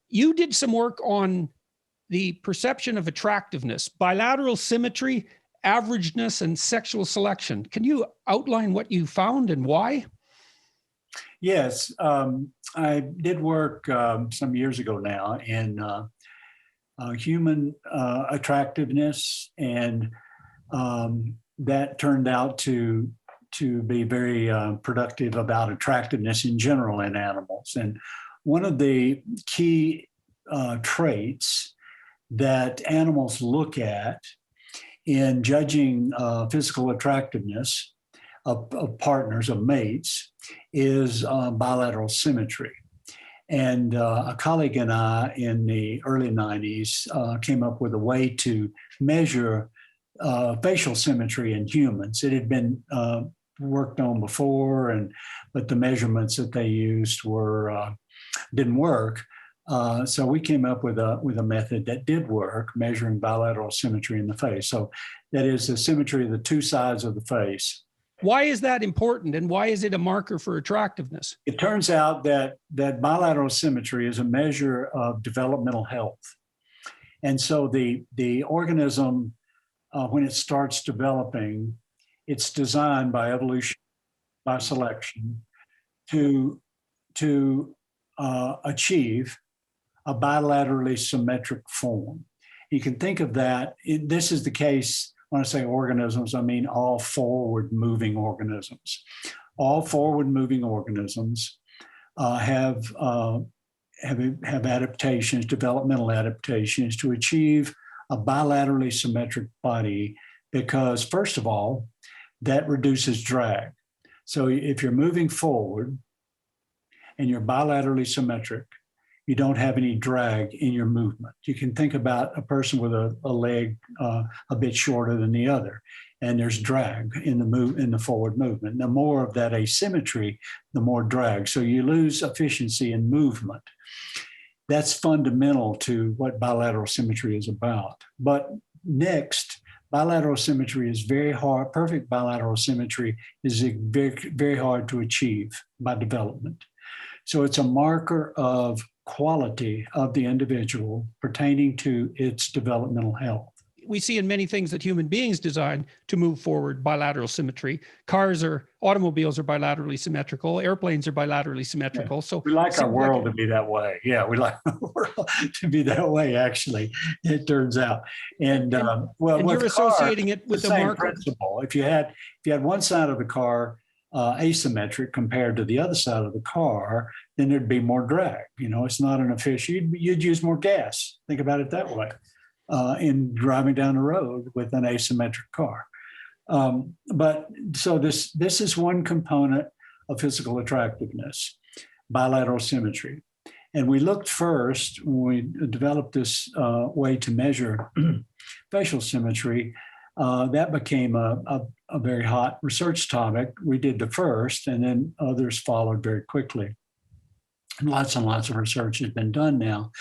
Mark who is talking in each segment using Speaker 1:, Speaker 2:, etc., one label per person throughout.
Speaker 1: You did some work on the perception of attractiveness, bilateral symmetry, averageness, and sexual selection. Can you outline what you found and why?
Speaker 2: Yes, I did work some years ago now in human attractiveness, and that turned out to be very productive about attractiveness in general in animals. And one of the key traits that animals look at in judging physical attractiveness of partners, of mates, is bilateral symmetry. And a colleague and I in the early 90s came up with a way to measure facial symmetry in humans. It had been worked on before, but the measurements that they used didn't work. So we came up with a method that did work, measuring bilateral symmetry in the face. So that is the symmetry of the two sides of the face.
Speaker 1: Why is that important, and why is it a marker for attractiveness?
Speaker 2: It turns out that bilateral symmetry is a measure of developmental health. And so the organism, when it starts developing, it's designed by evolution, by selection, to achieve a bilaterally symmetric form. You can think of that. This is the case. When I say organisms, I mean all forward-moving organisms. All forward-moving organisms have adaptations, developmental adaptations, to achieve a bilaterally symmetric body, because first of all, that reduces drag. So if you're moving forward and you're bilaterally symmetric, you don't have any drag in your movement. You can think about a person with a leg a bit shorter than the other, and there's drag in the forward movement. The more of that asymmetry, the more drag. So you lose efficiency in movement. That's fundamental to what bilateral symmetry is about. But next, bilateral symmetry is very hard. Perfect bilateral symmetry is very, very hard to achieve by development. So it's a marker of quality of the individual pertaining to its developmental health.
Speaker 1: We see in many things that human beings design to move forward bilateral symmetry. Automobiles are bilaterally symmetrical. Airplanes are bilaterally symmetrical.
Speaker 2: Yeah.
Speaker 1: So
Speaker 2: we like our world to be that way. Yeah, we like the world to be that way, actually, it turns out. And
Speaker 1: you're associating it with the
Speaker 2: same principle. If you had one side of the car asymmetric compared to the other side of the car, then there'd be more drag. It's not an efficient, you'd use more gas. Think about it that way in driving down the road with an asymmetric car. But so this is one component of physical attractiveness, bilateral symmetry. And we looked first, when we developed this way to measure facial symmetry, that became a very hot research topic. We did the first, and then others followed very quickly. And lots of research has been done now.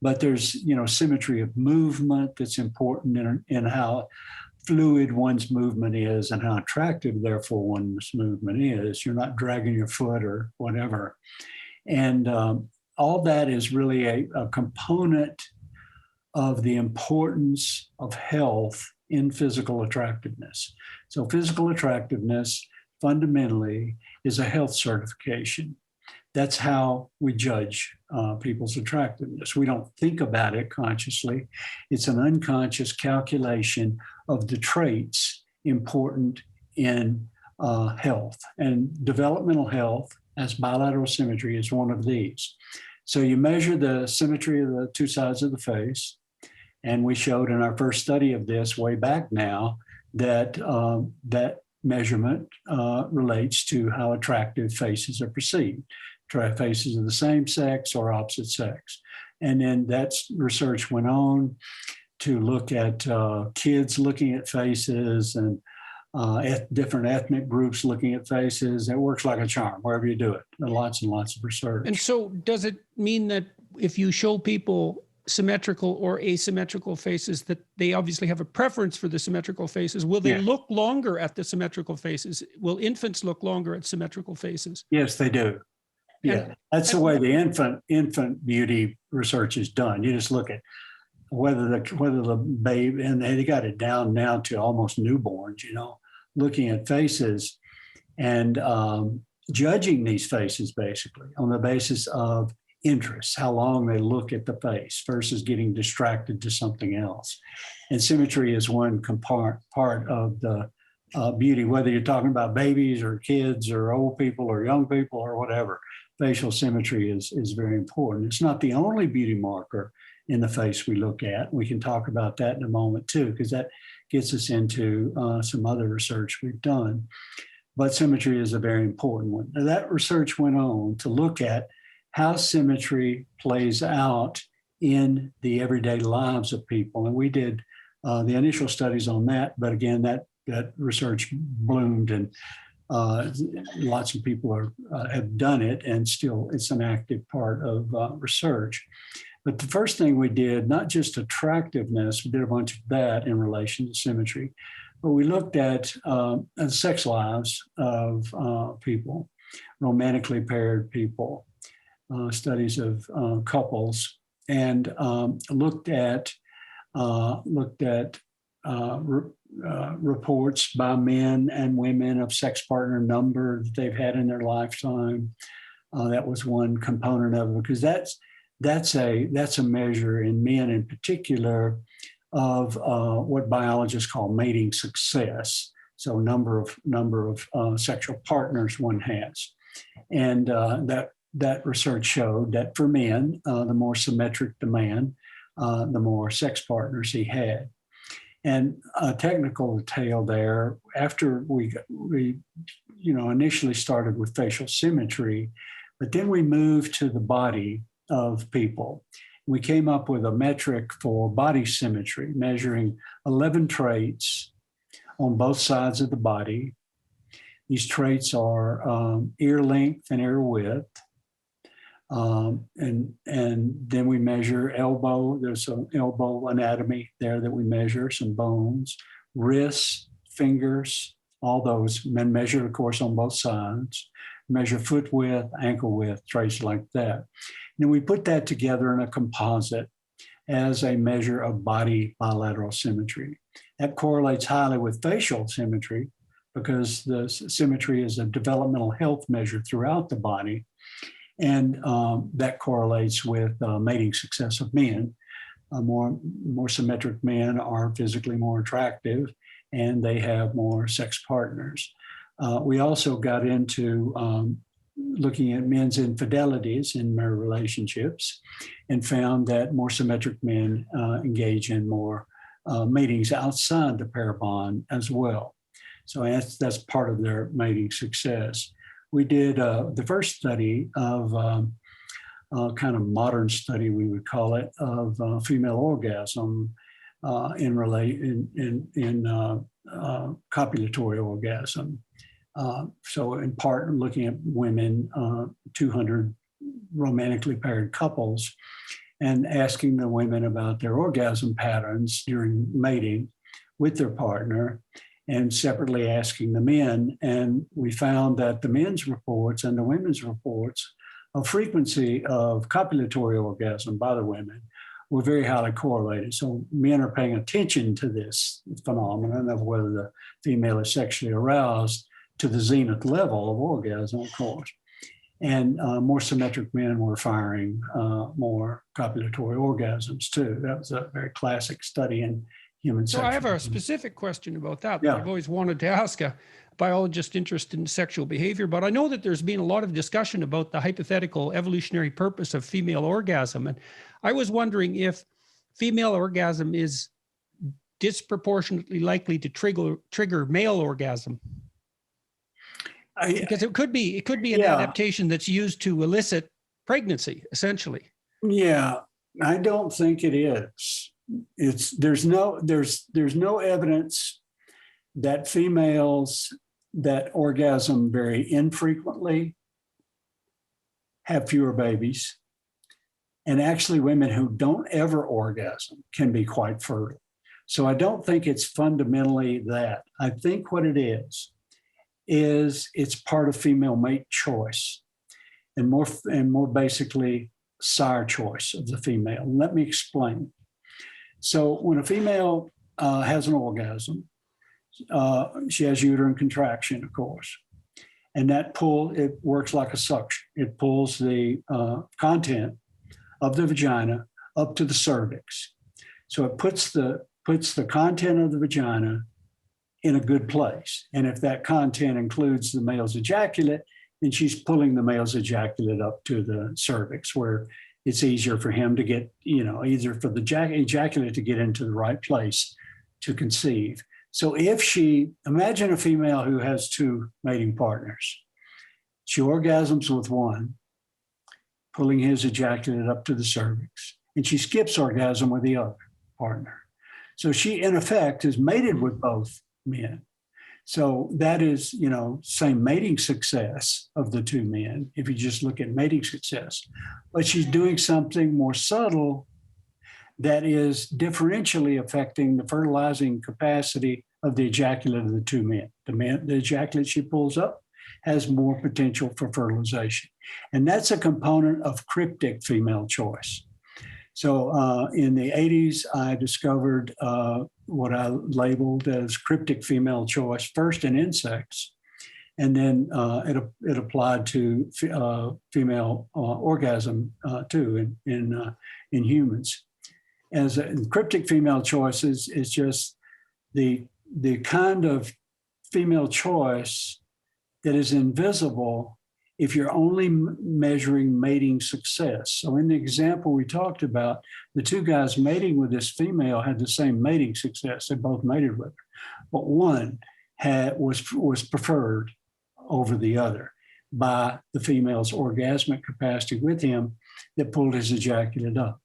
Speaker 2: But there's, symmetry of movement that's important in how fluid one's movement is and how attractive, therefore, one's movement is. You're not dragging your foot or whatever. And all that is really a component of the importance of health in physical attractiveness. So physical attractiveness fundamentally is a health certification. That's how we judge people's attractiveness. We don't think about it consciously. It's an unconscious calculation of the traits important in health. And developmental health, as bilateral symmetry, is one of these. So you measure the symmetry of the two sides of the face. And we showed in our first study of this way back now that that measurement relates to how attractive faces are perceived. Faces of the same sex or opposite sex. And then that research went on to look at kids looking at faces and different ethnic groups looking at faces. It works like a charm wherever you do it. Lots and lots of research.
Speaker 1: And so does it mean that if you show people symmetrical or asymmetrical faces, that they obviously have a preference for the symmetrical faces? Will they look longer at the symmetrical faces? Will infants look longer at symmetrical faces?
Speaker 2: Yes, they do. Yeah, that's the way the infant beauty research is done. You just look at whether the babe, and they got it down now to almost newborns, looking at faces and judging these faces basically on the basis of interest, how long they look at the face versus getting distracted to something else. And symmetry is one part of the beauty, whether you're talking about babies or kids or old people or young people or whatever. Facial symmetry is very important. It's not the only beauty marker in the face we look at. We can talk about that in a moment too, because that gets us into some other research we've done. But symmetry is a very important one. Now, that research went on to look at how symmetry plays out in the everyday lives of people. And we did the initial studies on that, but again, that research bloomed and lots of people have done it, and still it's an active part of research. But the first thing we did, not just attractiveness, we did a bunch of that in relation to symmetry, but we looked at sex lives of people, romantically paired people, studies of couples, and looked at reports by men and women of sex partner number that they've had in their lifetime. That was one component of it, because that's a measure in men in particular of what biologists call mating success. So number of sexual partners one has, and that research showed that for men, the more symmetric the man, the more sex partners he had. And a technical detail there, after we initially started with facial symmetry, but then we moved to the body of people. We came up with a metric for body symmetry, measuring 11 traits on both sides of the body. These traits are ear length and ear width. And then we measure elbow. There's some elbow anatomy there that we measure, some bones, wrists, fingers, all those men measured, of course, on both sides. Measure foot width, ankle width, traits like that. And then we put that together in a composite as a measure of body bilateral symmetry. That correlates highly with facial symmetry because the symmetry is a developmental health measure throughout the body. And that correlates with mating success of men. More symmetric men are physically more attractive, and they have more sex partners. We also got into looking at men's infidelities in marriage relationships, and found that more symmetric men engage in more matings outside the pair bond as well. So that's part of their mating success. We did the first study of kind of modern study, we would call it, of female orgasm in copulatory orgasm. So in part, looking at women, 200 romantically paired couples, and asking the women about their orgasm patterns during mating with their partner, and separately asking the men. And we found that the men's reports and the women's reports of frequency of copulatory orgasm by the women were very highly correlated. So men are paying attention to this phenomenon of whether the female is sexually aroused to the zenith level of orgasm, of course. And more symmetric men were firing more copulatory orgasms too. That was a very classic study in human
Speaker 1: So
Speaker 2: sexual.
Speaker 1: I have a specific question about that.
Speaker 2: Yeah.
Speaker 1: I've always wanted to ask a biologist interested in sexual behavior, but I know that there's been a lot of discussion about the hypothetical evolutionary purpose of female orgasm. And I was wondering if female orgasm is disproportionately likely to trigger male orgasm. Because it could be an adaptation that's used to elicit pregnancy, essentially.
Speaker 2: Yeah, I don't think it is. There's no evidence that females that orgasm very infrequently have fewer babies, and actually women who don't ever orgasm can be quite fertile. So I don't think it's fundamentally that. I think what it is it's part of female mate choice. and more basically sire choice of the female. And let me explain. So when a female has an orgasm, she has uterine contraction, of course. And that pull, it works like a suction. It pulls the content of the vagina up to the cervix. So it puts the content of the vagina in a good place. And if that content includes the male's ejaculate, then she's pulling the male's ejaculate up to the cervix, where it's easier for him to get, either for the ejaculate to get into the right place to conceive. So imagine a female who has two mating partners. She orgasms with one, pulling his ejaculate up to the cervix, and she skips orgasm with the other partner. So she, in effect, is mated with both men. So that is, same mating success of the two men, if you just look at mating success. But she's doing something more subtle that is differentially affecting the fertilizing capacity of the ejaculate of the two men. The ejaculate she pulls up has more potential for fertilization. And that's a component of cryptic female choice. So in the 80s, I discovered what I labeled as cryptic female choice, first in insects, and then it applied to female orgasm too in humans. As cryptic female choice is just the kind of female choice that is invisible if you're only measuring mating success. So in the example we talked about, the two guys mating with this female had the same mating success. They both mated with her, but one was preferred over the other by the female's orgasmic capacity with him that pulled his ejaculate up.